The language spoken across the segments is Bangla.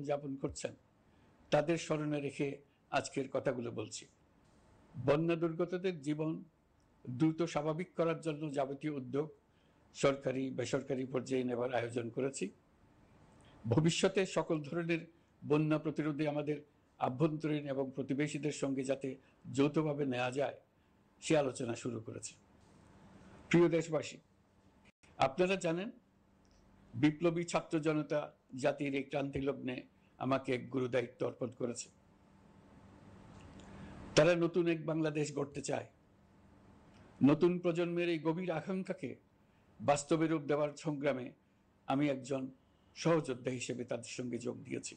যাপন করছেন তাদের স্মরণে রেখে আজকের কথাগুলো বলছি। বন্যা দুর্গতদের জীবন দ্রুত স্বাভাবিক করার জন্য যাবতীয় উদ্যোগ সরকারি বেসরকারি পর্যায়ে নেবার আয়োজন করেছি। ভবিষ্যতে সকল ধরনের বন্যা প্রতিরোধে আমাদের আভ্যন্তরীণ এবং প্রতিবেশীদের সঙ্গে যাতে যৌথভাবে নেওয়া যায় সে আলোচনা শুরু করেছে। প্রিয় দেশবাসী, আপনারা জানেন বিপ্লবী ছাত্র জনতা জাতির এই ক্রান্তি লগ্নে আমাকে এক গুরুদায়িত্ব অর্পণ করেছে। তারা নতুন এক বাংলাদেশ গড়তে চায়। নতুন প্রজন্মের এই গভীর আকাঙ্ক্ষাকে বাস্তবে রূপ দেওয়ার সংগ্রামে আমি একজন সহযোদ্ধা হিসেবে তাদের সঙ্গে যোগ দিয়েছি।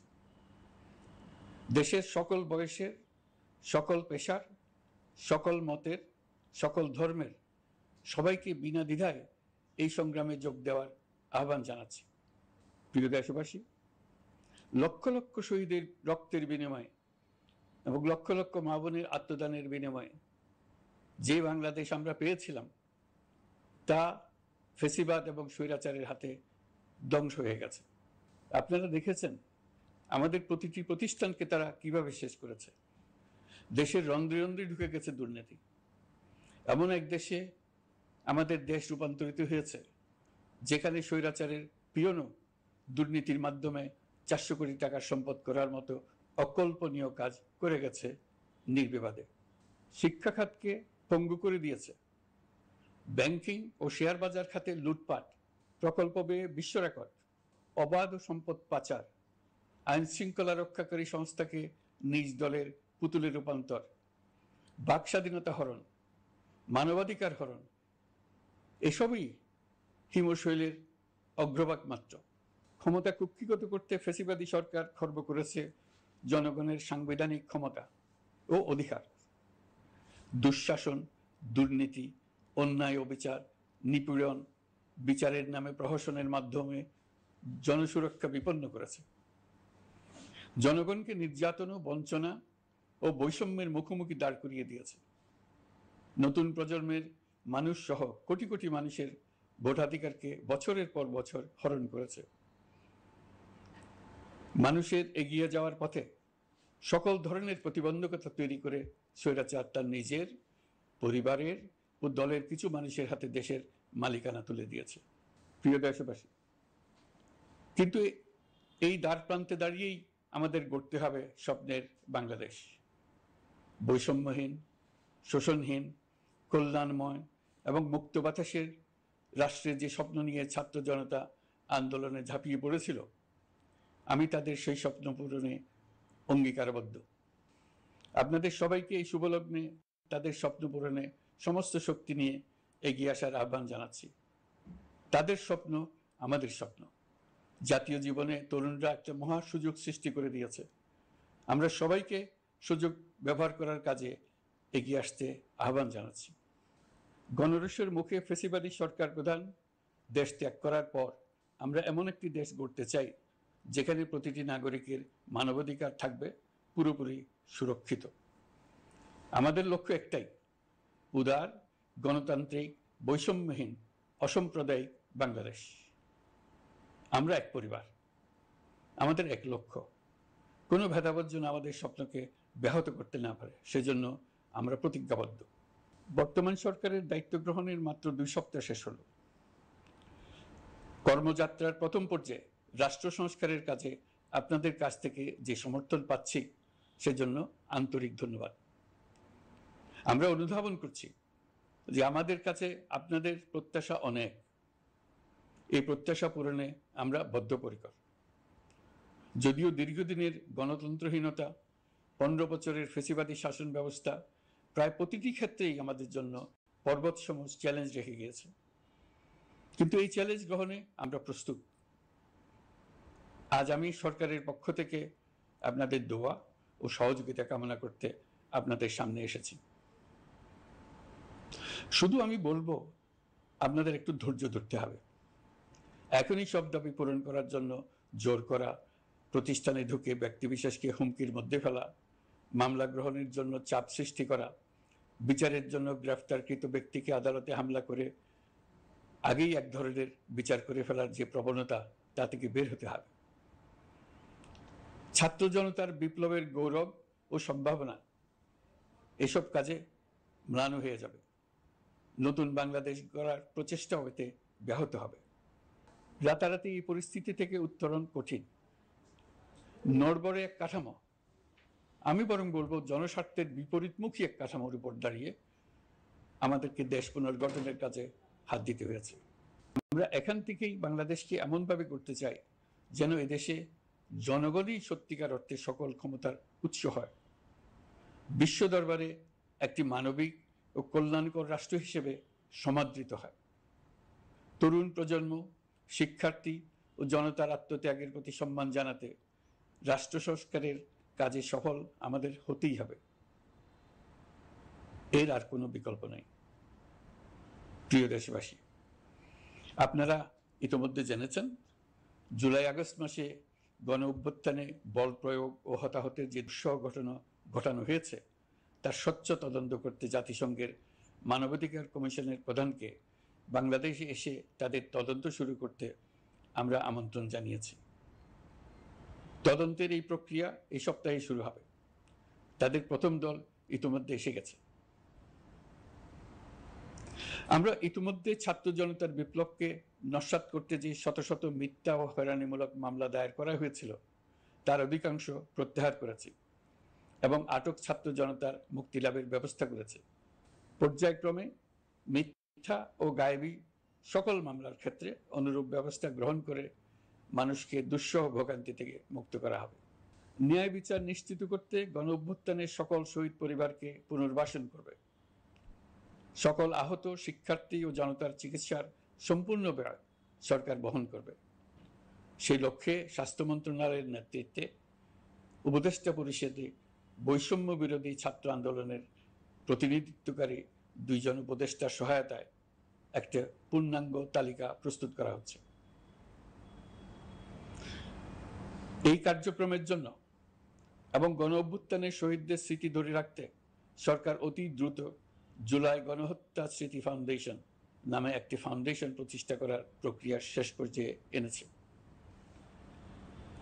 দেশের সকল বয়সের, সকল পেশার, সকল মতের, সকল ধর্মের সবাইকে বিনা দ্বিধায় এই সংগ্রামে যোগ দেওয়ার আহ্বান জানাচ্ছি। প্রিয় দেশবাসী, লক্ষ লক্ষ শহীদের রক্তের বিনিময়ে এবং লক্ষ লক্ষ মা বোনের আত্মদানের বিনিময়ে যে বাংলাদেশ আমরা পেয়েছিলাম তা ফেসিবাদ এবং স্বৈরাচারের হাতে ধ্বংস হয়ে গেছে। আপনারা দেখেছেন আমাদের প্রতিটি প্রতিষ্ঠানকে তারা কিভাবে শেষ করেছে। দেশের রন্ধ্রে রন্ধ্রে ঢুকে গেছে দুর্নীতি। এমন এক দেশে আমাদের দেশ রূপান্তরিত হয়েছে যেখানে স্বৈরাচারের পিয়নও দুর্নীতির মাধ্যমে 400 কোটি টাকার সম্পদ করার মতো অকল্পনীয় কাজ করে গেছে নির্বিবাদে। শিক্ষা খাতকে পঙ্গু করে দিয়েছে। ব্যাংকিং ও শেয়ার বাজার খাতে লুটপাট, প্রকল্প ব্যয়ে বিশ্ব রেকর্ড, অবাধ সম্পদ পাচার, আইন শৃঙ্খলা রক্ষাকারী সংস্থাকে নিজ দলের পুতুলে রূপান্তর, বাক স্বাধীনতা হরণ, মানবাধিকার হরণ, এসবই হিমশৈলের অগ্রভাগ মাত্র। ক্ষমতা কুক্ষিগত করতে ফ্যাসিবাদী সরকার খর্ব করেছে জনগণের সাংবিধানিক ক্ষমতা ও অধিকার। দুঃশাসন, দুর্নীতি, অন্যায়, অবিচার, নিপীড়ন, বিচারের নামে প্রহসনের মাধ্যমে জনসুরক্ষা বিপন্ন করেছে। জনগণকে নির্যাতন, বঞ্চনা ও বৈষম্যের মুখোমুখি দাঁড় করিয়ে দিয়েছে। নতুন প্রজন্মের মানুষ সহ কোটি কোটি মানুষের ভোটাধিকারকে বছরের পর বছর হরণ করেছে। মানুষের এগিয়ে যাওয়ার পথে সকল ধরনের প্রতিবন্ধকতা তৈরি করে স্বৈরাচার তার নিজের, পরিবারের ও দলের কিছু মানুষের হাতে দেশের মালিকানা তুলে দিয়েছে। প্রিয় দেশবাসী, কিন্তু এই দ্বার প্রান্তে দাঁড়িয়েই আমাদের গড়তে হবে স্বপ্নের বাংলাদেশ। বৈষম্যহীন, শোষণহীন, কল্যাণময় এবং মুক্ত বাতাসের রাষ্ট্রের যে স্বপ্ন নিয়ে ছাত্র জনতা আন্দোলনে ঝাঁপিয়ে পড়েছিল, আমি তাদের সেই স্বপ্ন পূরণে অঙ্গীকারবদ্ধ। আপনাদের সবাইকে এই শুভলগ্নে তাদের স্বপ্ন পূরণে সমস্ত শক্তি নিয়ে এগিয়ে আসার আহ্বান জানাচ্ছি। তাদের স্বপ্ন আমাদের স্বপ্ন। জাতীয় জীবনে তরুণরা একটা মহা সুযোগ সৃষ্টি করে দিয়েছে। আমরা সবাইকে সুযোগ ব্যবহার করার কাজে এগিয়ে আসতে আহ্বান জানাচ্ছি। গণরোষের মুখে ফেসিবাদী সরকার প্রধান দেশ ত্যাগ করার পর আমরা এমন একটি দেশ গড়তে চাই যেখানে প্রতিটি নাগরিকের মানবাধিকার থাকবে পুরোপুরি সুরক্ষিত। আমাদের লক্ষ্য একটাই, উদার, গণতান্ত্রিক, বৈষম্যহীন, অসাম্প্রদায়িক বাংলাদেশ। আমরা এক পরিবার, আমাদের এক লক্ষ্য। কোনো ভেদাভেদ যেন আমাদের স্বপ্নকে ব্যাহত করতে না পারে, সেজন্য আমরা প্রতিজ্ঞাবদ্ধ। বর্তমান সরকারের দায়িত্ব গ্রহণের মাত্র 2 সপ্তাহ শেষ হলো। কর্মযাত্রার প্রথম পর্যায়ে রাষ্ট্র সংস্কারের কাজে আপনাদের কাছ থেকে যে সমর্থন পাচ্ছি সেজন্য আন্তরিক ধন্যবাদ। আমরা অনুধাবন করছি যে আমাদের কাছে আপনাদের প্রত্যাশা অনেক। এই প্রত্যাশা পূরণে আমরা বদ্ধপরিকর। যদিও দীর্ঘদিনের গণতন্ত্রহীনতা, 15 বছরের ফেসিবাদী শাসন ব্যবস্থা প্রায় প্রতিটি ক্ষেত্রেই আমাদের জন্য পর্বতসম চ্যালেঞ্জ রেখে গিয়েছে, কিন্তু এই চ্যালেঞ্জ গ্রহণে আমরা প্রস্তুত। আজ আমি সরকারের পক্ষ থেকে আপনাদের দোয়া ও সহযোগিতা কামনা করতে আপনাদের সামনে এসেছি। শুধু আমি বলবো, আপনাদের একটু ধৈর্য ধরতে হবে। এখনই সব দাবি পূরণ করার জন্য জোর করা, প্রতিষ্ঠানে ঢুকে ব্যক্তিবিশেষকে হুমকির মধ্যে ফেলা, মামলা গ্রহণের জন্য চাপ সৃষ্টি করা, বিচারের জন্য গ্রেফতারকৃত ব্যক্তিকে আদালতে হামলা করে আগেই এক ধরনের বিচার করে ফেলার যে প্রবণতা, তা থেকে বের হতে হবে। ছাত্র জনতার বিপ্লবের গৌরব ও সম্ভাবনা এসব কাজে ম্লান হয়ে যাবে। নতুন বাংলাদেশ গড়ার প্রচেষ্টা এতে ব্যাহত হবে। রাতারাতি এই পরিস্থিতি থেকে উত্তরণ কঠিন। নড়বড়ে এক কাঠামো, আমি বরং বলবো জনস্বার্থের বিপরীতমুখী এক কাঠামোর উপর দাঁড়িয়ে আমাদেরকে দেশ পুনর্গঠনের কাজে হাত দিতে হয়েছে। আমরা এখান থেকেই বাংলাদেশকে এমনভাবে করতে চাই যেন এদেশে জনগণই সত্যিকার অর্থে সকল ক্ষমতার উৎস হয়, বিশ্ব দরবারে একটি মানবিক ও কল্যাণকর রাষ্ট্র হিসেবে সমাদৃত হয়। তরুণ প্রজন্ম, শিক্ষার্থী ও জনতার আত্মত্যাগের প্রতি সম্মান জানাতে রাষ্ট্র সংস্কারের কাজে সফল আমাদের হতেই হবে, এর আর কোনো বিকল্প নেই। প্রিয় দেশবাসী, আপনারা ইতোমধ্যে জেনেছেন জুলাই আগস্ট মাসে গণ অভ্যুত্থানে বল প্রয়োগ ও হতাহতের যে দুঃসহ ঘটনা ঘটানো হয়েছে তার স্বচ্ছ তদন্ত করতে জাতিসংঘের মানবাধিকার কমিশনের প্রধানকে বাংলাদেশে এসে তাদের তদন্ত শুরু করতে আমরা আমন্ত্রণ জানিয়েছি। তদন্তের এই প্রক্রিয়া এই সপ্তাহে শুরু হবে। তাদের প্রথম দল ইতিমধ্যে এসে গেছে। আমরা ইতিমধ্যে ছাত্র জনতার বিপ্লবকে নস্যাৎ করতে যে শত শত মিথ্যা ও হয়রানিমূলক মামলা দায়ের করা হয়েছিল তার অধিকাংশ প্রত্যাহার করেছি এবং আটক ছাত্র জনতার মুক্তি লাভের ব্যবস্থা করেছে। পর্যায়ক্রমে মিথ্যা ও গায়েবী সকল মামলার ক্ষেত্রে অনুরূপ ব্যবস্থা গ্রহণ করে মানুষকে দুঃসহ ভোগান্তি থেকে মুক্ত করা হবে। ন্যায় বিচার নিশ্চিত করতে গণ অভ্যুত্থানের সকল শহীদ পরিবারকে পুনর্বাসন করবে। সকল আহত শিক্ষার্থী ও জনতার চিকিৎসার সম্পূর্ণ ব্যয় সরকার বহন করবে। সেই লক্ষ্যে স্বাস্থ্য মন্ত্রণালয়ের নেতৃত্বে উপদেষ্টা পরিষদে বৈষম্য বিরোধী ছাত্র আন্দোলনের প্রতিনিধিত্বকারী 2 জন উপদেষ্টার সহায়তায় একটা পূর্ণাঙ্গ তালিকা প্রস্তুত করা হচ্ছে। এই কার্যক্রমের জন্য এবং গণ অভ্যুত্থানের শহীদদের স্মৃতি ধরে রাখতে সরকার অতি দ্রুত জুলাই গণহত্যা স্মৃতি ফাউন্ডেশন নামে একটি ফাউন্ডেশন প্রতিষ্ঠা করার প্রক্রিয়া শেষ পর্যায়ে এনেছে।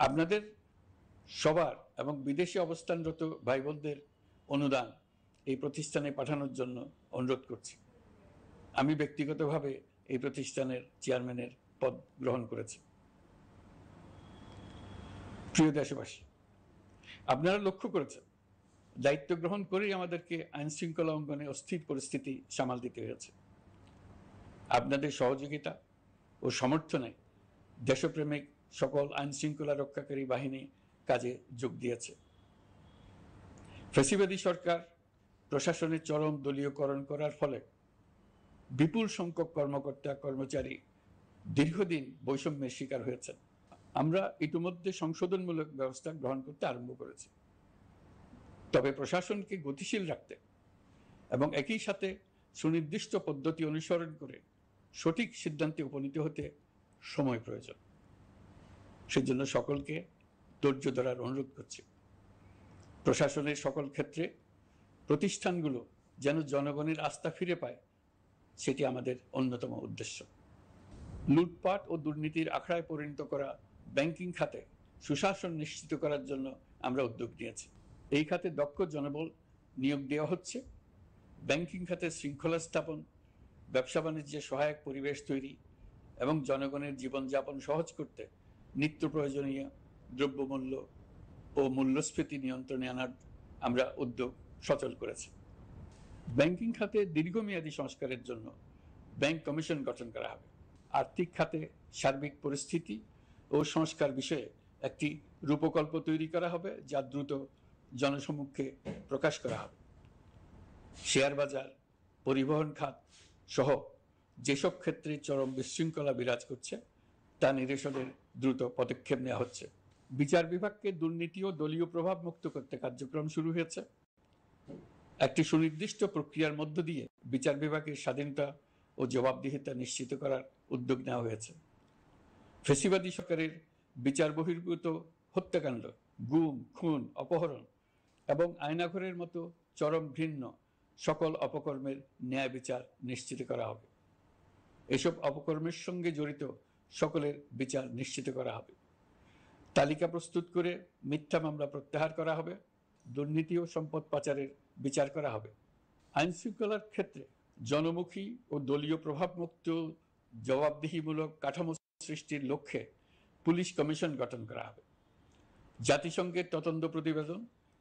আপনাদের সবার এবং বিদেশে অবস্থানরত ভাই বোনদের অনুদান এই প্রতিষ্ঠানে পাঠানোর জন্য অনুরোধ করছি। আমি ব্যক্তিগতভাবে এই প্রতিষ্ঠানের চেয়ারম্যানের পদ গ্রহণ করেছি। প্রিয় দেশবাসী, আপনারা লক্ষ্য করেছেন দায়িত্ব গ্রহণ করেই আমাদেরকে আইন শৃঙ্খলা অঙ্গনে অস্থির পরিস্থিতি সামাল দিতে হয়েছে। আপনাদের সহযোগিতা ও সমর্থনে দেশপ্রেমিক সকল আইন শৃঙ্খলা রক্ষাকারী বাহিনী কাজে যোগ দিয়েছে। ফ্যাসিবাদী সরকার প্রশাসনের চরম দলীয়করণ করার ফলে বিপুল সংখ্যক কর্মকর্তা কর্মচারী দীর্ঘদিন বৈষম্যের শিকার হয়েছেন। আমরা ইতিমধ্যে সংশোধনমূলক ব্যবস্থা গ্রহণ করতে আরম্ভ করেছি, তবে প্রশাসনকে গতিশীল রাখতে এবং একই সাথে সুনির্দিষ্ট পদ্ধতি অনুসরণ করে সঠিক সিদ্ধান্তে উপনীত হতে সময় প্রয়োজন। সেজন্য সকলকে ধৈর্য ধরার অনুরোধ করছি। প্রশাসনের সকল ক্ষেত্রে প্রতিষ্ঠানগুলো যেন জনগণের আস্থা ফিরে পায়, সেটি আমাদের অন্যতম উদ্দেশ্য। লুটপাট ও দুর্নীতির আখড়ায় পরিণত করা ব্যাংকিং খাতে সুশাসন নিশ্চিত করার জন্য আমরা উদ্যোগ নিয়েছি। এই খাতে দক্ষ জনবল নিয়োগ দেওয়া হচ্ছে। ব্যাংকিং খাতে শৃঙ্খলা স্থাপন, ব্যবসা বাণিজ্যে সহায়ক পরিবেশ তৈরি এবং জনগণের জীবনযাপন সহজ করতে নিত্য প্রয়োজনীয় দ্রব্যমূল্য ও মূল্যস্ফীতি নিয়ন্ত্রণে আনার আমরা উদ্যোগ সচল করেছি। ব্যাংকিং খাতে দীর্ঘমেয়াদী সংস্কারের জন্য ব্যাংক কমিশন গঠন করা হবে। আর্থিক খাতে সার্বিক পরিস্থিতি ও সংস্কার বিষয়ে একটি রূপকল্প তৈরি করা হবে, যা দ্রুত জনসমক্ষে প্রকাশ করা হবে। শেয়ার বাজার, পরিবহন খাত সহ যেসব ক্ষেত্রে চরম বিশৃঙ্খলা বিরাজ করছে তা নিরসনের দ্রুত পদক্ষেপ নেওয়া হচ্ছে। বিচার বিভাগকে দুর্নীতি ও দলীয় প্রভাব মুক্ত করতে কার্যক্রম শুরু হয়েছে। একটি সুনির্দিষ্ট প্রক্রিয়ার মধ্য দিয়ে বিচার বিভাগের স্বাধীনতা ও জবাবদিহিতা নিশ্চিত করার উদ্যোগ নেওয়া হয়েছে। ফ্যাসিবাদী সরকারের বিচার বহির্ভূত হত্যাকাণ্ড, গুম, খুন, অপহরণ এবং আয়নাঘরের মতো চরম ঘৃণ্য সকল অপকর্মের ন্যায় বিচার নিশ্চিত করা হবে। এসব অপকর্মের সঙ্গে জড়িত সকলের বিচার নিশ্চিত করা হবে। তালিকা প্রস্তুত করে মিথ্যা মামলা প্রত্যাহার করা হবে, দুর্নীতি ও সম্পদ পাচারের বিচার করা হবে। আইন শৃঙ্খলার ক্ষেত্রে জনমুখী ও দলীয় প্রভাবমুক্ত জবাবদিহিমূলক কাঠামো সৃষ্টির লক্ষ্যে পুলিশ কমিশন গঠন করা হবে। জাতিসংঘের তদন্ত প্রতিবেদন,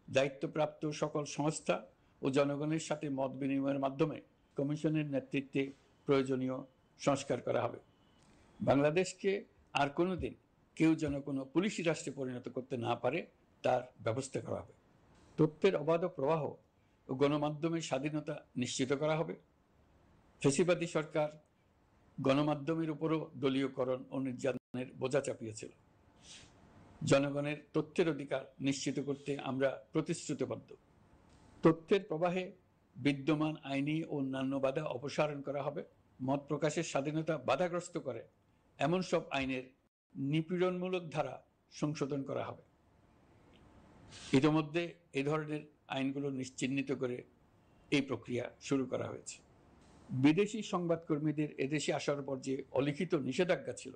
দায়িত্বপ্রাপ্ত সকল সংস্থা ও জনগণের সাথে মত বিনিময়ের মাধ্যমে কমিশনের নেতৃত্বে প্রয়োজনীয় সংস্কার করা হবে। বাংলাদেশকে আর কোনোদিন কেউ যেন কোনো পুলিশি রাষ্ট্রে পরিণত করতে না পারে তার ব্যবস্থা করা হবে। তথ্যের অবাধ প্রবাহ ও গণমাধ্যমের স্বাধীনতা নিশ্চিত করা হবে। ফ্যাসিবাদী সরকার গণমাধ্যমের উপরও দলীয়করণ ও নির্যাতনের বোঝা চাপিয়েছিল। জনগণের তথ্যের অধিকার নিশ্চিত করতে আমরা প্রতিশ্রুতিবদ্ধ। তথ্যের প্রবাহে বিদ্যমান আইনি ও অন্যান্য বাধা অপসারণ করা হবে। মত প্রকাশের স্বাধীনতা বাধাগ্রস্ত করে এমন সব আইনের নিপীড়নমূলক ধারা সংশোধন করা হবে। ইতিমধ্যে এই ধরনের আইনগুলো নিশ্চিহ্নিত করে এই প্রক্রিয়া শুরু করা হয়েছে। বিদেশি সংবাদকর্মীদের এদেশে আসার পর যে অলিখিত নিষেধাজ্ঞা ছিল,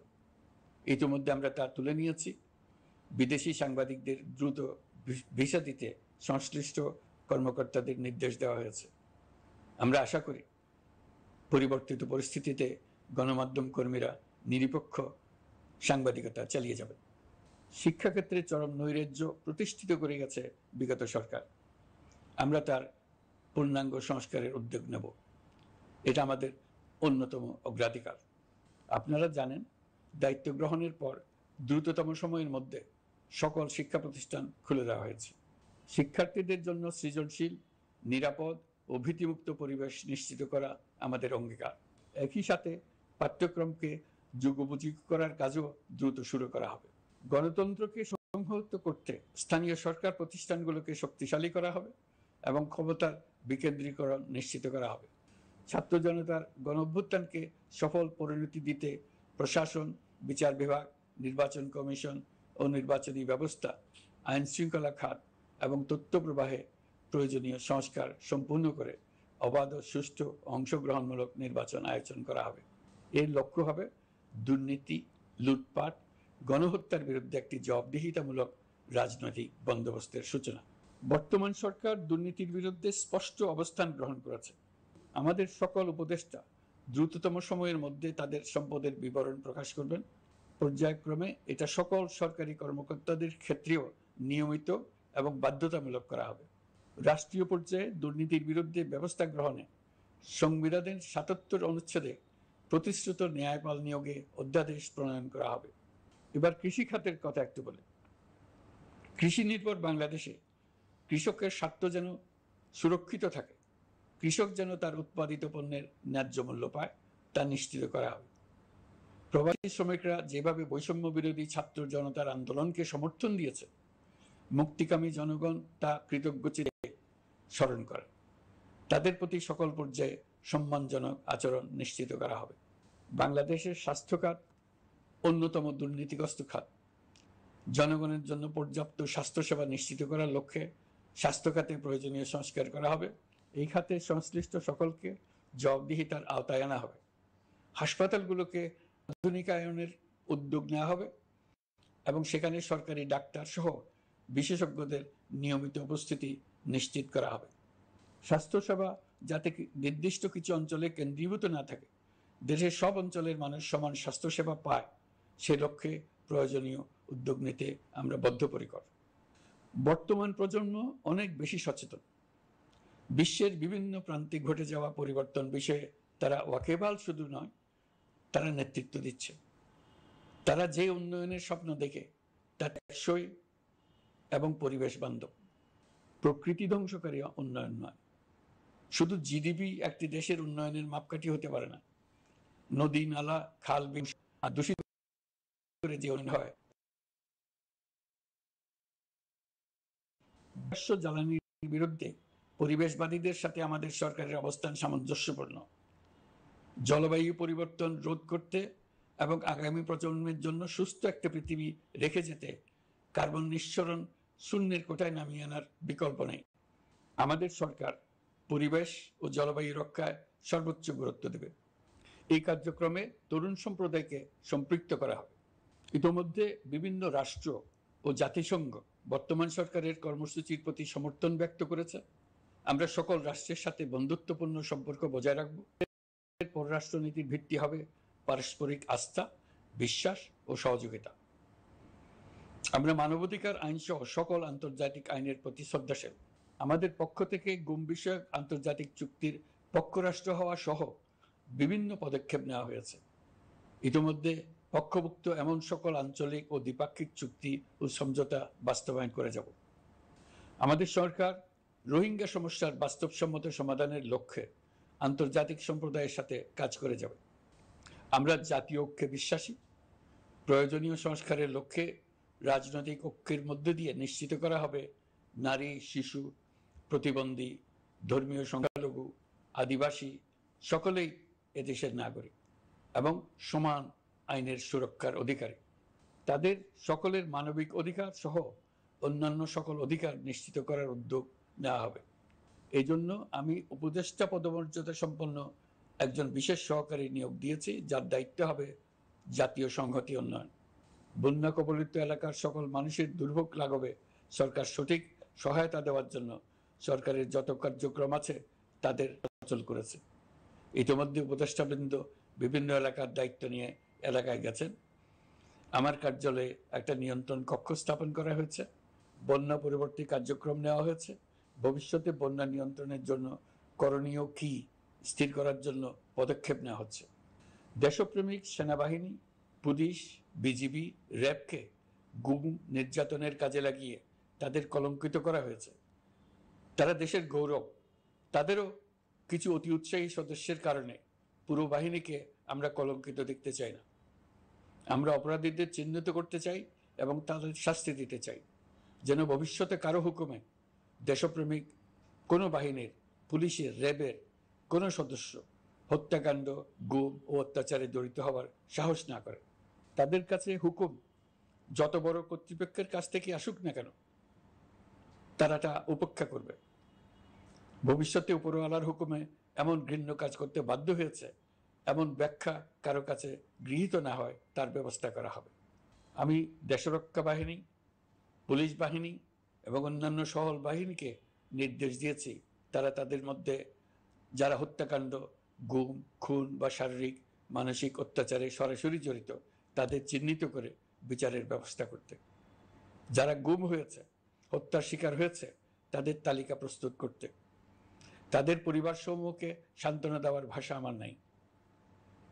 ইতিমধ্যে আমরা তা তুলে নিয়েছি। বিদেশি সাংবাদিকদের দ্রুত ভিসা দিতে সংশ্লিষ্ট কর্মকর্তাদের নির্দেশ দেওয়া হয়েছে। আমরা আশা করি পরিবর্তিত পরিস্থিতিতে গণমাধ্যম কর্মীরা নিরপেক্ষ সাংবাদিকতা চালিয়ে যাবেন। শিক্ষাক্ষেত্রে চরম নৈরাজ্য প্রতিষ্ঠিত করে গেছে বিগত সরকার। আমরা তার পূর্ণাঙ্গ সংস্কারের উদ্যোগ নেব। এটা আমাদের অন্যতম অগ্রাধিকার। আপনারা জানেন, দায়িত্ব গ্রহণের পর দ্রুততম সময়ের মধ্যে সকল শিক্ষা প্রতিষ্ঠান খুলে দেওয়া হয়েছে। শিক্ষার্থীদের জন্য সৃজনশীল, নিরাপদ ও ভীতিমুক্ত পরিবেশ নিশ্চিত করা আমাদের অঙ্গীকার। একই সাথে পাঠ্যক্রমকে যুগোপযোগী করার কাজও দ্রুত শুরু করা হবে। গণতন্ত্রকে সংহত করতে স্থানীয় সরকার প্রতিষ্ঠানগুলোকে শক্তিশালী করা হবে এবং ক্ষমতার বিকেন্দ্রীকরণ নিশ্চিত করা হবে। ছাত্র জনতার গণঅভ্যুত্থানকে সফল পরিণতি দিতে প্রশাসন, বিচার বিভাগ, নির্বাচন কমিশন ও নির্বাচনী ব্যবস্থা, আইন শৃঙ্খলা খাত এবং তথ্য প্রবাহে প্রয়োজনীয় সংস্কার সম্পূর্ণ করে অবাধ ও সুষ্ঠু অংশগ্রহণমূলক নির্বাচন আয়োজন করা হবে। এর লক্ষ্য হবে দুর্নীতি, লুটপাট, গণহত্যার বিরুদ্ধে একটি জবাবদিহিতামূলক রাজনৈতিক বন্দোবস্তের সূচনা। বর্তমান সরকার দুর্নীতির বিরুদ্ধে স্পষ্ট অবস্থান গ্রহণ করেছে। আমাদের সকল উপদেষ্টা দ্রুততম সময়ের মধ্যে তাদের সম্পদের বিবরণ প্রকাশ করবেন। পর্যায়ক্রমে এটা সকল সরকারি কর্মকর্তাদের ক্ষেত্রেও নিয়মিত এবং বাধ্যতামূলক করা হবে। রাষ্ট্রীয় পর্যায়ে দুর্নীতির বিরুদ্ধে ব্যবস্থা গ্রহণে সংবিধানের ৭৭ অনুচ্ছেদে প্রতিশ্রুত ন্যায়পাল নিয়োগে অধ্যাদেশ প্রণয়ন করা হবে। এবার কৃষি খাতের কথা একটু বলে। কৃষি নির্ভর বাংলাদেশে কৃষকের স্বার্থ যেন সুরক্ষিত থাকে, কৃষক যেন তার উৎপাদিত পণ্যের ন্যায্য মূল্য পায়, তা নিশ্চিত করা হবে। প্রবাসী শ্রমিকরা যেভাবে বৈষম্য বিরোধী ছাত্র জনতার আন্দোলনকে সমর্থন দিয়েছে, মুক্তিকামী জনগণ তা কৃতজ্ঞচিত্তে স্মরণ করে। তাদের প্রতি সকল পর্যায়ে সম্মানজনক আচরণ নিশ্চিত করা হবে। বাংলাদেশের স্বাস্থ্য খাত অন্যতম দুর্নীতিগ্রস্ত খাত। জনগণের জন্য পর্যাপ্ত স্বাস্থ্যসেবা নিশ্চিত করার লক্ষ্যে স্বাস্থ্য খাতে প্রয়োজনীয় সংস্কার করা হবে। এই খাতে সংশ্লিষ্ট সকলকে জবাবদিহিতার আওতায় আনা হবে। হাসপাতালগুলোকে আধুনিকায়নের উদ্যোগ নেওয়া হবে এবং সেখানে সরকারি ডাক্তার সহ বিশেষজ্ঞদের নিয়মিত উপস্থিতি নিশ্চিত করা হবে। স্বাস্থ্যসেবা যাতে নির্দিষ্ট কিছু অঞ্চলে কেন্দ্রীভূত না থাকে, দেশের সব অঞ্চলের মানুষ সমান স্বাস্থ্যসেবা পায়, সে লক্ষ্যে প্রয়োজনীয় উদ্যোগ নিতে আমরা বদ্ধপরিকর। বর্তমান প্রজন্ম অনেক বেশি সচেতন। বিশ্বের বিভিন্ন প্রান্তে ঘটে যাওয়া পরিবর্তন বিষয়ে তারা ওয়াকিবহাল শুধু নয়, তারা নেতৃত্ব দিচ্ছে। তারা যে উন্নয়নের স্বপ্ন দেখে তা টেকসই এবং পরিবেশ বান্ধব। প্রকৃতি ধ্বংসকারী উন্নয়ন নয়। শুধু জিডিপি একটি দেশের উন্নয়নের মাপকাঠি হতে পারে না। নদী, নালা, খাল, বিল দূষিত করে যে উন্নয়ন হয়, জ্বালানির বিরুদ্ধে পরিবেশবাদীদের সাথে আমাদের সরকারের অবস্থান সামঞ্জস্যপূর্ণ। জলবায়ু পরিবর্তন রোধ করতে এবং আগামী প্রজন্মের জন্য সুস্থ একটা পৃথিবী রেখে যেতে কার্বন নিঃসরণ শূন্যের কোঠায় নামিয়ে আনার বিকল্প নেই। আমাদের সরকার পরিবেশ ও জলবায়ু রক্ষায় সর্বোচ্চ গুরুত্ব দেবে। এই কার্যক্রমে তরুণ সম্প্রদায়কে সম্পৃক্ত করা হবে। ইতোমধ্যে বিভিন্ন রাষ্ট্র ও জাতিসংঘ বর্তমান সরকারের কর্মসূচির প্রতি সমর্থন ব্যক্ত করেছে। আমরা সকল রাষ্ট্রের সাথে বন্ধুত্বপূর্ণ সম্পর্ক বজায় রাখব। পররাষ্ট্রনীতির ভিত্তি হবে পারস্পরিক আস্থা, বিশ্বাস ও সহযোগিতা। আমরা মানবাধিকার আইন সহ সকল আন্তর্জাতিক আইনের প্রতি শ্রদ্ধাশীল। আমাদের পক্ষ থেকে গুম বিষয়ক আন্তর্জাতিক চুক্তির পক্ষরাষ্ট্র হওয়া সহ বিভিন্ন পদক্ষেপ নেওয়া হয়েছে। ইতিমধ্যে পক্ষভুক্ত এমন সকল আঞ্চলিক ও দ্বিপাক্ষিক চুক্তি ও সমঝোতা বাস্তবায়ন করে যাব। আমাদের সরকার রোহিঙ্গা সমস্যার বাস্তবসম্মত সমাধানের লক্ষ্যে আন্তর্জাতিক সম্প্রদায়ের সাথে কাজ করে যাবে। আমরা জাতীয় ঐক্যে বিশ্বাসী। প্রয়োজনীয় সংস্কারের লক্ষ্যে রাজনৈতিক ঐক্যের মধ্য দিয়ে নিশ্চিত করা হবে নারী, শিশু, প্রতিবন্ধী, ধর্মীয় সংখ্যালঘু, আদিবাসী সকলেই এদেশের নাগরিক এবং সমান আইনের সুরক্ষার অধিকারী। তাদের সকলের মানবিক অধিকার সহ অন্যান্য সকল অধিকার নিশ্চিত করার উদ্যোগ নেওয়া হবে। এই জন্য আমি উপদেষ্টা পদমর্যাদা সম্পন্ন একজন বিশেষ সহকারী নিয়োগ দিয়েছি, যার দায়িত্ব হবে জাতীয় সংহতি উন্নয়ন। বন্যা কবলিত এলাকার সকল মানুষের দুর্ভোগ লাঘবে সরকার সঠিক সহায়তা দেওয়ার জন্য সরকারের যত কার্যক্রম আছে তাদের সচল করেছে। ইতিমধ্যে উপদেষ্টাবৃন্দ বিভিন্ন এলাকার দায়িত্ব নিয়ে এলাকায় গেছেন। আমার কার্যালয়ে একটা নিয়ন্ত্রণ কক্ষ স্থাপন করা হয়েছে। বন্যা পরবর্তী কার্যক্রম নেওয়া হয়েছে। ভবিষ্যতে বন্যা নিয়ন্ত্রণের জন্য করণীয় কি স্থির করার জন্য পদক্ষেপ নেওয়া হচ্ছে। দেশপ্রেমিক সেনাবাহিনী, পুলিশ, বিজিবি, র্যাবকে গুম নির্যাতনের কাজে লাগিয়ে তাদের কলঙ্কিত করা হয়েছে। তারা দেশের গৌরব। তাদেরও কিছু অতি উৎসাহী সদস্যের কারণে পুরো বাহিনীকে আমরা কলঙ্কিত দেখতে চাই না। আমরা অপরাধীদের চিহ্নিত করতে চাই এবং তাদের শাস্তি দিতে চাই, যেন ভবিষ্যতে কারো হুকুমে দেশপ্রেমিক কোনো বাহিনীর, পুলিশের, র্যাবের কোনো সদস্য হত্যাকাণ্ড, গুম ও অত্যাচারে জড়িত হওয়ার সাহস না করে। তাদের কাছে হুকুম যত বড় কর্তৃপক্ষের কাছ থেকে আসুক না কেন, তারা তা উপেক্ষা করবে। ভবিষ্যতে উপরওয়ালার হুকুমে এমন ঘৃণ্য কাজ করতে বাধ্য হয়েছে এমন ব্যাখ্যা কারো কাছে গৃহীত না হয়, তার ব্যবস্থা করা হবে। আমি দেশরক্ষা বাহিনী, পুলিশ বাহিনী এবং অন্যান্য সহল বাহিনীকে নির্দেশ দিয়েছি তারা তাদের মধ্যে যারা হত্যাকাণ্ড, গুম, খুন বা শারীরিক মানসিক অত্যাচারে সরাসরি জড়িত তাদের চিহ্নিত করে বিচারের ব্যবস্থা করতে। যারা গুম হয়েছে, হত্যার শিকার হয়েছে তাদের তালিকা প্রস্তুত করতে। তাদের পরিবার সমূহকে সান্ত্বনা দেওয়ার ভাষা আমার নাই।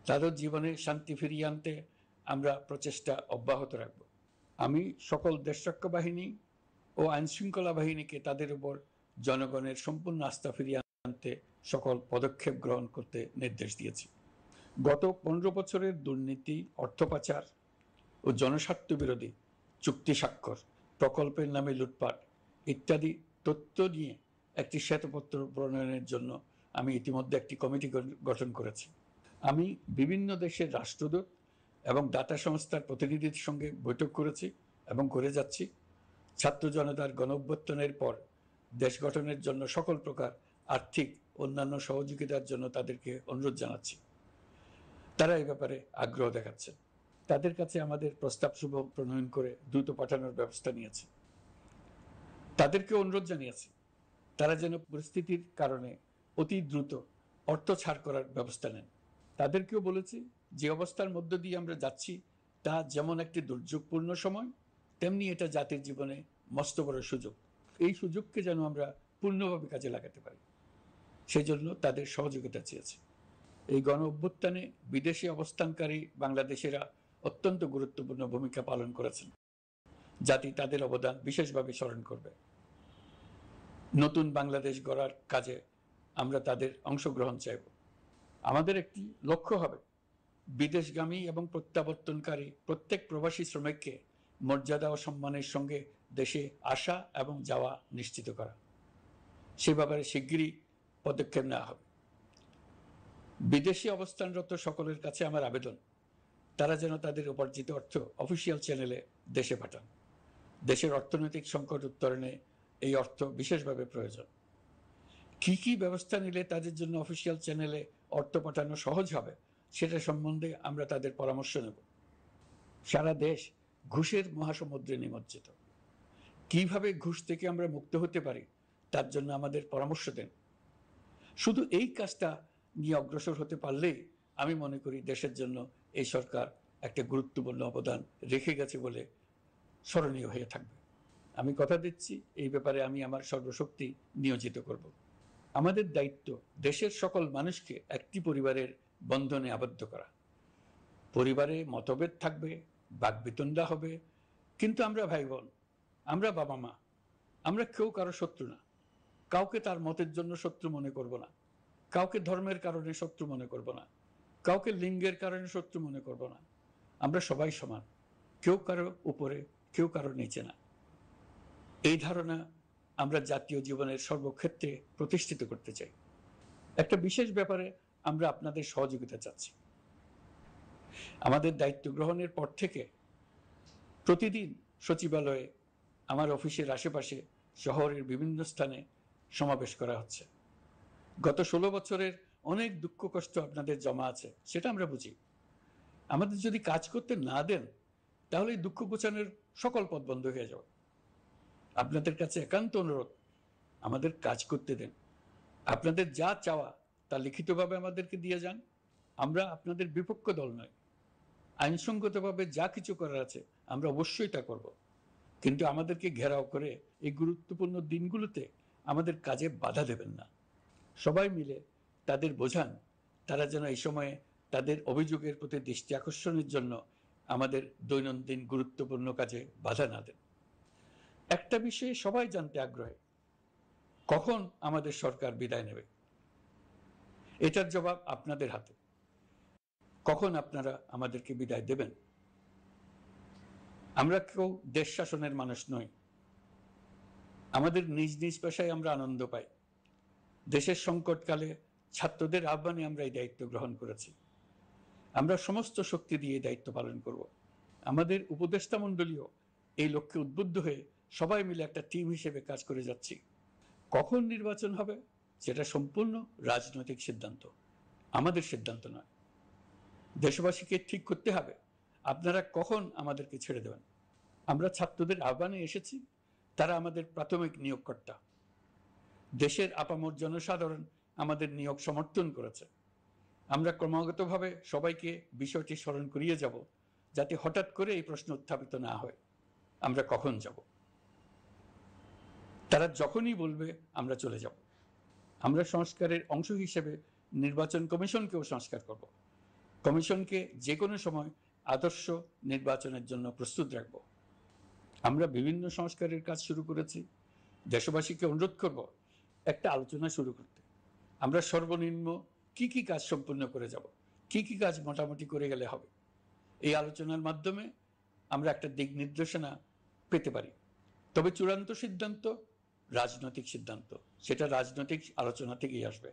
তাদের জীবনে শান্তি ফিরিয়ে আনতে আমরা প্রচেষ্টা অব্যাহত রাখব। আমি সকল দেশরক্ষা বাহিনী ও আইনশৃঙ্খলা বাহিনীকে তাদের উপর জনগণের সম্পূর্ণ আস্থা ফিরিয়ে আনতে সকল পদক্ষেপ গ্রহণ করতে নির্দেশ দিয়েছি। গত 15 বছরের দুর্নীতি, অর্থ পাচার ও জনস্বার্থ বিরোধী চুক্তি স্বাক্ষর, প্রকল্পের নামে লুটপাট ইত্যাদি তথ্য নিয়ে একটি শ্বেতপত্র প্রণয়নের জন্য আমি ইতিমধ্যে একটি কমিটি গঠন করেছি। আমি বিভিন্ন দেশের রাষ্ট্রদূত এবং দাতা সংস্থার প্রতিনিধিদের সঙ্গে বৈঠক করেছি এবং করে যাচ্ছি। ছাত্র জনতার গণঅভ্যুত্থানের পর দেশ গঠনের জন্য সকল প্রকার আর্থিক অন্যান্য সহযোগিতার জন্য তাদেরকে অনুরোধ জানাচ্ছি। তারা এই ব্যাপারে আগ্রহ দেখাচ্ছে। তাদের কাছে আমাদের প্রস্তাব শুভ প্রণয়ন করে দ্রুত পাঠানোর ব্যবস্থা নিয়েছে। তাদেরকে অনুরোধ জানিয়েছি তারা যেন পরিস্থিতির কারণে অতি দ্রুত অর্থ ছাড় করার ব্যবস্থা নেন। তাদেরকেও বলেছি যে অবস্থার মধ্য দিয়ে আমরা যাচ্ছি তা যেমন একটি দুর্যোগপূর্ণ সময়, তেমনি এটা জাতির জীবনে মস্ত বড় সুযোগ। এই সুযোগকে যেন আমরা পূর্ণভাবে কাজে লাগাতে পারি, সেই জন্য তাদের সহযোগিতা চেয়েছি। এই গণ অভ্যুত্থানে বিদেশে অবস্থানকারী বাংলাদেশিরা অত্যন্ত গুরুত্বপূর্ণ ভূমিকা পালন করেছেন। জাতি তাদের অবদান বিশেষভাবে স্মরণ করবে। নতুন বাংলাদেশ গড়ার কাজে আমরা তাদের অংশগ্রহণ চাইব। আমাদের একটি লক্ষ্য হবে বিদেশগামী এবং প্রত্যাবর্তনকারী প্রত্যেক প্রবাসী শ্রমিককে মর্যাদা ও সম্মানের সঙ্গে দেশে আসা এবং যাওয়া নিশ্চিত করা। সে ব্যাপারে শিগগিরই পদক্ষেপ নেওয়া হবে। বিদেশি অবস্থানরত সকলের কাছে আমার আবেদন, তারা যেন তাদের উপার্জিত অর্থ অফিসিয়াল চ্যানেলে দেশে পাঠান। দেশের অর্থনৈতিক সংকট উত্তরণে এই অর্থ বিশেষভাবে প্রয়োজন। কি কি ব্যবস্থা নিলে তাদের জন্য অফিসিয়াল চ্যানেলে অর্থ পাঠানো সহজ হবে সেটা সম্বন্ধে আমরা তাদের পরামর্শ নেব। সারা দেশ ঘুষের মহাসমুদ্রে নিমজ্জিত। কিভাবে ঘুষ থেকে আমরা মুক্ত হতে পারি তার জন্য আমাদের পরামর্শ দেন। শুধু এই কাজটা নিয়ে অগ্রসর হতে পারলেই আমি মনে করি দেশের জন্য এই সরকার একটা গুরুত্বপূর্ণ অবদান রেখে গেছে বলে স্মরণীয় হয়ে থাকবে। আমি কথা দিচ্ছি, এই ব্যাপারে আমি আমার সর্বশক্তি নিয়োজিত করব। আমাদের দায়িত্ব দেশের সকল মানুষকে একটি পরিবারের বন্ধনে আবদ্ধ করা। পরিবারে মতভেদ থাকবে, বাকবিতণ্ডা হবে, কিন্তু আমরা ভাই বোন, আমরা বাবা মা, আমরা কেউ কারো শত্রু না। কাউকে তার মতের জন্য শত্রু মনে করব না, কাউকে ধর্মের কারণে শত্রু মনে করব না, কাউকে লিঙ্গের কারণে শত্রু মনে করব না। আমরা সবাই সমান, কেউ কারো উপরে, কেউ কারো নিচে না। এই ধারণা আমরা জাতীয় জীবনের সর্বক্ষেত্রে প্রতিষ্ঠিত করতে চাই। একটা বিশেষ ব্যাপারে আমরা আপনাদের সহযোগিতা চাচ্ছি। আমাদের দায়িত্ব গ্রহণের পর থেকে প্রতিদিন সচিবালয়ে, আমার অফিসের আশেপাশে, শহরের বিভিন্ন স্থানে সমাবেশ করা হচ্ছে। গত 16 বছরের অনেক দুঃখ কষ্ট আপনাদের জমা আছে, সেটা আমরা বুঝি। আমাদের যদি কাজ করতে না দেন তাহলে দুঃখ ঘোচানোর সকল পথ বন্ধ হয়ে যাবে। আপনাদের কাছে একান্ত অনুরোধ, আমাদের কাজ করতে দেন। আপনাদের যা চাওয়া তা লিখিতভাবে আমাদেরকে দিয়ে যান। আমরা আপনাদের বিপক্ষ দল নয়। আইনসঙ্গতভাবে যা কিছু করার আছে আমরা অবশ্যই তা করব, কিন্তু আমাদেরকে ঘেরাও করে এই গুরুত্বপূর্ণ দিনগুলোতে আমাদের কাজে বাধা দেবেন না। সবাই মিলে তাদের বোঝান, তারা যেন এই সময়ে তাদের অভিযোগের প্রতি দৃষ্টি আকর্ষণের জন্য আমাদের দৈনন্দিন গুরুত্বপূর্ণ কাজে বাধা না দেন। একটা বিষয়ে সবাই জানতে আগ্রহী, কখন আমাদের সরকার বিদায় নেবে? এটার জবাব আপনাদের হাতে। কখন আপনারা আমাদেরকে বিদায় দেবেন? আমরা কেউ দেশ শাসনের মানুষ নই। আমাদের নিজ নিজ পেশায় আমরা আনন্দ পাই। দেশের সংকটকালে ছাত্রদের আহ্বানে আমরা এই দায়িত্ব গ্রহণ করেছি। আমরা সমস্ত শক্তি দিয়ে এই দায়িত্ব পালন করব। আমাদের উপদেষ্টা মণ্ডলীও এই লক্ষ্যে উদ্বুদ্ধ হয়ে সবাই মিলে একটা টিম হিসেবে কাজ করে যাচ্ছি। কখন নির্বাচন হবে সেটা সম্পূর্ণ রাজনৈতিক সিদ্ধান্ত, আমাদের সিদ্ধান্ত নয়। দেশবাসীকে ঠিক করতে হবে আপনারা কখন আমাদেরকে ছেড়ে দেবেন। আমরা ছাত্রদের আহ্বানে এসেছি, তারা আমাদের প্রাথমিক নিয়োগকর্তা। দেশের আপামর জনসাধারণ আমাদের নিয়োগ সমর্থন করেছে। আমরা ক্রমাগতভাবে সবাইকে বিষয়টি স্মরণ করিয়ে যাব, যাতে হঠাৎ করে এই প্রশ্ন উত্থাপিত না হয়, আমরা কখন যাব। তারা যখনই বলবে আমরা চলে যাব। আমরা সংস্কারের অংশ হিসেবে নির্বাচন কমিশনকেও সংস্কার করব। কমিশনকে যে কোনো সময় আদর্শ নির্বাচনের জন্য প্রস্তুত রাখব। আমরা বিভিন্ন সংস্কারের কাজ শুরু করেছি। দেশবাসীকে অনুরোধ করব একটা আলোচনা শুরু করতে। আমরা সর্বনিম্ন কি কি কাজ সম্পূর্ণ করে যাব, কি কি কাজ মোটামুটি করে গেলে হবে। এই আলোচনার মাধ্যমে আমরা একটা দিক নির্দেশনা পেতে পারি। তবে চূড়ান্ত সিদ্ধান্ত রাজনৈতিক সিদ্ধান্ত, সেটা রাজনৈতিক আলোচনা থেকেই আসবে।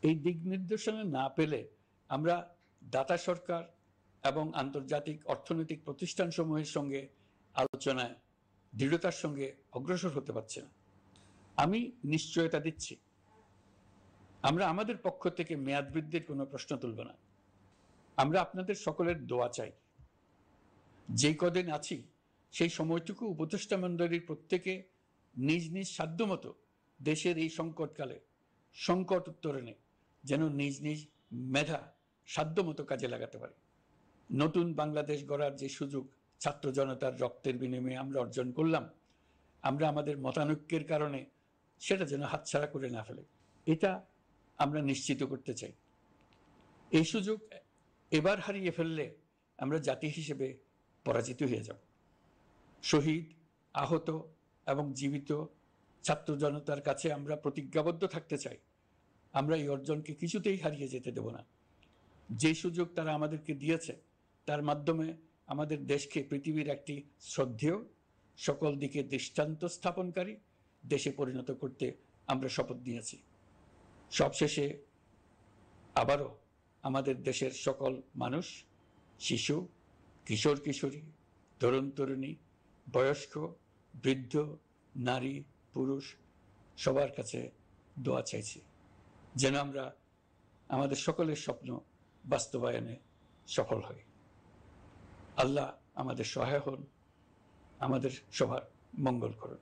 এই দিক নির্দেশনা না পেলে আমরা দাতা সরকার এবং আন্তর্জাতিক অর্থনৈতিক প্রতিষ্ঠানসমূহের সঙ্গে আলোচনায় দৃঢ়তার সঙ্গে অগ্রসর হতে পারছি না। আমি নিশ্চয়তা দিচ্ছি, আমরা আমাদের পক্ষ থেকে মেয়াদ বৃদ্ধির কোনো প্রশ্ন তুলব না। আমরা আপনাদের সকলের দোয়া চাই। যেই কদিন আছি সেই সময়টুকু উপদেষ্টা মণ্ডলীর প্রত্যেকে নিজ নিজ সাধ্যমতো দেশের এই সংকটকালে সংকট উত্তরণে যেন নিজ নিজ মেধা সাধ্যমতো কাজে লাগাতে পারে। নতুন বাংলাদেশ গড়ার যে সুযোগ ছাত্র জনতার রক্তের বিনিময়ে আমরা অর্জন করলাম, আমরা আমাদের মতানৈক্যের কারণে সেটা যেন হাতছাড়া করে না ফেলে, এটা আমরা নিশ্চিত করতে চাই। এই সুযোগ এবার হারিয়ে ফেললে আমরা জাতি হিসেবে পরাজিত হয়ে যাব। শহীদ, আহত এবং জীবিত ছাত্র জনতার কাছে আমরা প্রতিজ্ঞাবদ্ধ থাকতে চাই, আমরা এই অর্জনকে কিছুতেই হারিয়ে যেতে দেব না। যে সুযোগ তারা আমাদেরকে দিয়েছে তার মাধ্যমে আমাদের দেশকে পৃথিবীর একটি শ্রদ্ধেয়, সকল দিকে দৃষ্টান্ত স্থাপনকারী দেশে পরিণত করতে আমরা শপথ নিয়েছি। সবশেষে আবারও আমাদের দেশের সকল মানুষ, শিশু, কিশোর কিশোরী, তরুণ তরুণী, বয়স্ক, বৃদ্ধ, নারী, পুরুষ সবার কাছে দোয়া চাইছি যেন আমরা আমাদের সকলের স্বপ্ন বাস্তবায়নে সফল হই। আল্লাহ আমাদের সহায় হন, আমাদের সবার মঙ্গল করুন।